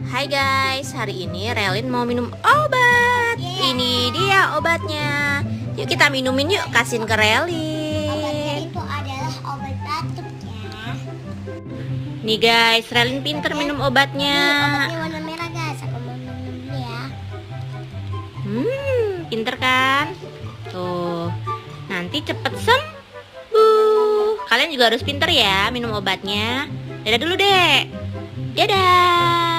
Hai guys, hari ini Relin mau minum obat. Ini dia obatnya. Yuk kita minumin yuk, kasihin ke Obatnya Relin. itu adalah obat batuk ya. Nih guys, Relin pinter minum obatnya. Obatnya warna merah guys. Aku mau minum dulu ya. Pinter kan? Tuh, nanti cepet sembuh. Kalian juga harus pinter ya minum obatnya. Dadah dulu dek. Dadah.